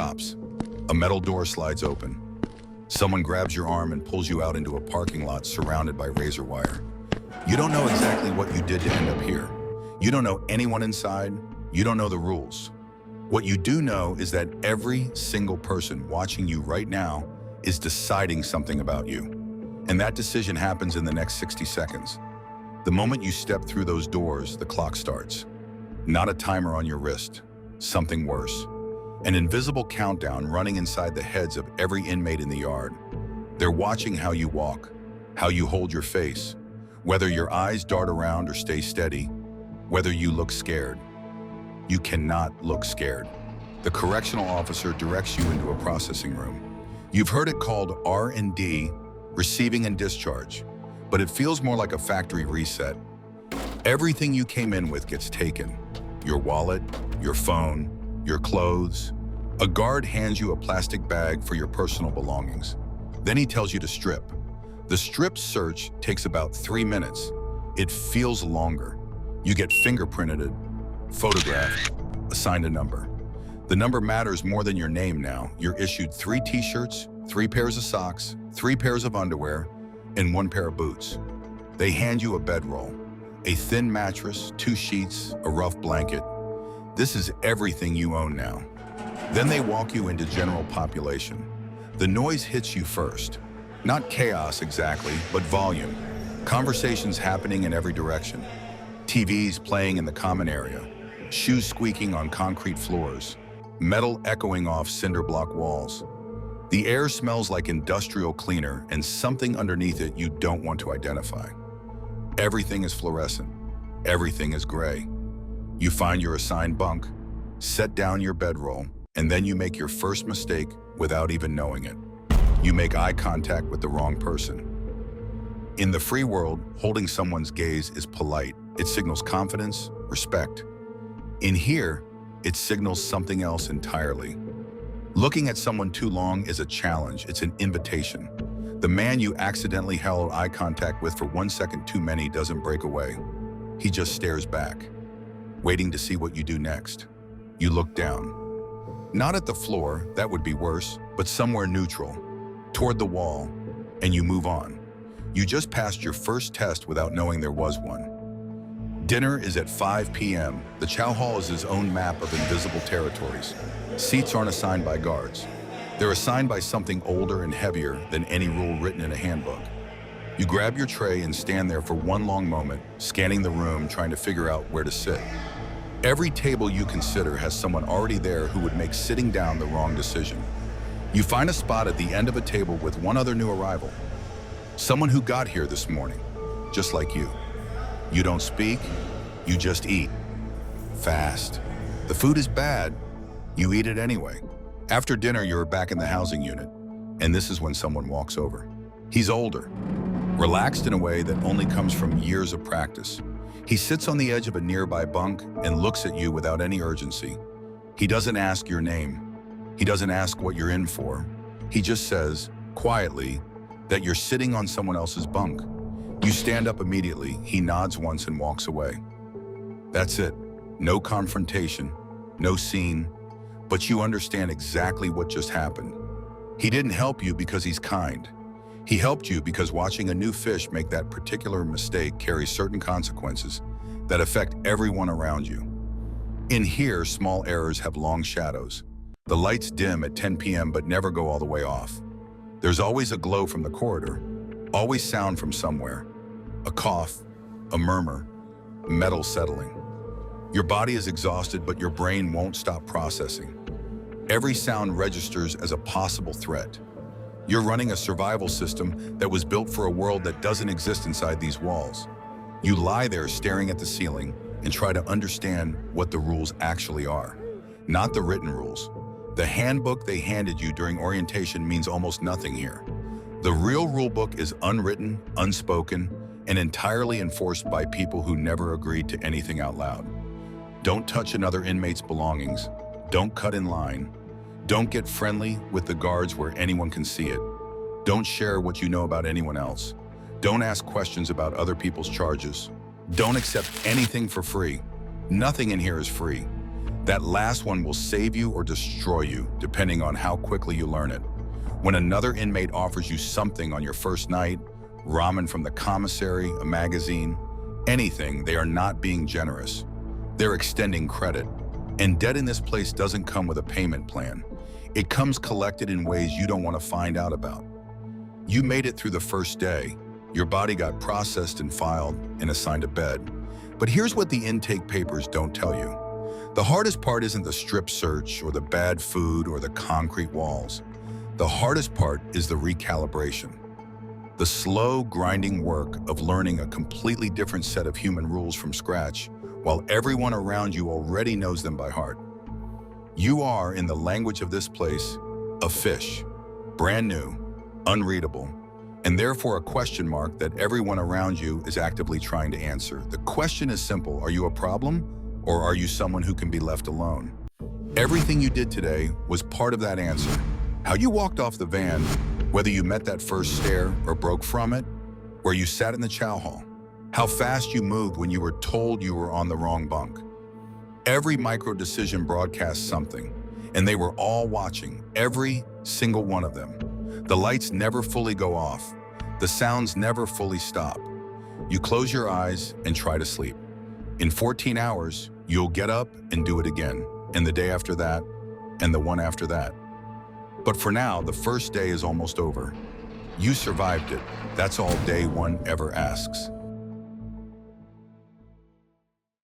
stops. A metal door slides open. Someone grabs your arm and pulls you out into a parking lot surrounded by razor wire. You don't know exactly what you did to end up here. You don't know anyone inside. You don't know the rules. What you do know is that every single person watching you right now is deciding something about you. And that decision happens in the next 60 seconds. The moment you step through those doors, the clock starts. Not a timer on your wrist, something worse. An invisible countdown running inside the heads of every inmate in the yard. They're watching how you walk, how you hold your face, whether your eyes dart around or stay steady, whether you look scared. You cannot look scared. The correctional officer directs you into a processing room. You've heard it called R&D, receiving and discharge, but it feels more like a factory reset. Everything you came in with gets taken. Your wallet, your phone, your clothes. A guard hands you a plastic bag for your personal belongings. Then he tells you to strip. The strip search takes about 3 minutes. It feels longer. You get fingerprinted, photographed, assigned a number. The number matters more than your name now. You're issued 3 t-shirts, 3 pairs of socks, 3 pairs of underwear, and 1 pair of boots. They hand you a bedroll, a thin mattress, 2 sheets, a rough blanket. This is everything you own now. Then they walk you into general population. The noise hits you first. Not chaos exactly, but volume. Conversations happening in every direction. TVs playing in the common area. Shoes squeaking on concrete floors. Metal echoing off cinder block walls. The air smells like industrial cleaner and something underneath it you don't want to identify. Everything is fluorescent. Everything is gray. You find your assigned bunk, set down your bedroll, and then you make your first mistake without even knowing it. You make eye contact with the wrong person. In the free world, holding someone's gaze is polite. It signals confidence, respect. In here, it signals something else entirely. Looking at someone too long is a challenge. It's an invitation. The man you accidentally held eye contact with for 1 second too many doesn't break away. He just stares back, waiting to see what you do next. You look down. Not at the floor, that would be worse, but somewhere neutral, toward the wall, and you move on. You just passed your first test without knowing there was one. Dinner is at 5 p.m. The chow hall is his own map of invisible territories. Seats aren't assigned by guards. They're assigned by something older and heavier than any rule written in a handbook. You grab your tray and stand there for one long moment, scanning the room, trying to figure out where to sit. Every table you consider has someone already there who would make sitting down the wrong decision. You find a spot at the end of a table with one other new arrival. Someone who got here this morning, just like you. You don't speak, you just eat. Fast. The food is bad, you eat it anyway. After dinner, you're back in the housing unit, and this is when someone walks over. He's older, relaxed in a way that only comes from years of practice. He sits on the edge of a nearby bunk and looks at you without any urgency. He doesn't ask your name. He doesn't ask what you're in for. He just says, quietly, that you're sitting on someone else's bunk. You stand up immediately. He nods once and walks away. That's it. No confrontation, no scene, but you understand exactly what just happened. He didn't help you because he's kind. He helped you because watching a new fish make that particular mistake carries certain consequences that affect everyone around you. In here, small errors have long shadows. The lights dim at 10 p.m. but never go all the way off. There's always a glow from the corridor, always sound from somewhere. A cough, a murmur, metal settling. Your body is exhausted, but your brain won't stop processing. Every sound registers as a possible threat. You're running a survival system that was built for a world that doesn't exist inside these walls. You lie there staring at the ceiling and try to understand what the rules actually are. Not the written rules. The handbook they handed you during orientation means almost nothing here. The real rule book is unwritten, unspoken, and entirely enforced by people who never agreed to anything out loud. Don't touch another inmate's belongings. Don't cut in line. Don't get friendly with the guards where anyone can see it. Don't share what you know about anyone else. Don't ask questions about other people's charges. Don't accept anything for free. Nothing in here is free. That last one will save you or destroy you, depending on how quickly you learn it. When another inmate offers you something on your first night, ramen from the commissary, a magazine, anything, they are not being generous. They're extending credit. And debt in this place doesn't come with a payment plan. It comes collected in ways you don't want to find out about. You made it through the first day. Your body got processed and filed and assigned a bed. But here's what the intake papers don't tell you. The hardest part isn't the strip search or the bad food or the concrete walls. The hardest part is the recalibration. The slow, grinding work of learning a completely different set of human rules from scratch, while everyone around you already knows them by heart. You are, in the language of this place, a fish, brand new, unreadable, and therefore a question mark that everyone around you is actively trying to answer. The question is simple: are you a problem, or are you someone who can be left alone? Everything you did today was part of that answer. How you walked off the van, whether you met that first stare or broke from it, where you sat in the chow hall, how fast you moved when you were told you were on the wrong bunk. Every micro decision broadcasts something, and they were all watching, every single one of them. The lights never fully go off. The sounds never fully stop. You close your eyes and try to sleep. In 14 hours, you'll get up and do it again, and the day after that, and the one after that. But for now, the first day is almost over. You survived it. That's all day one ever asks.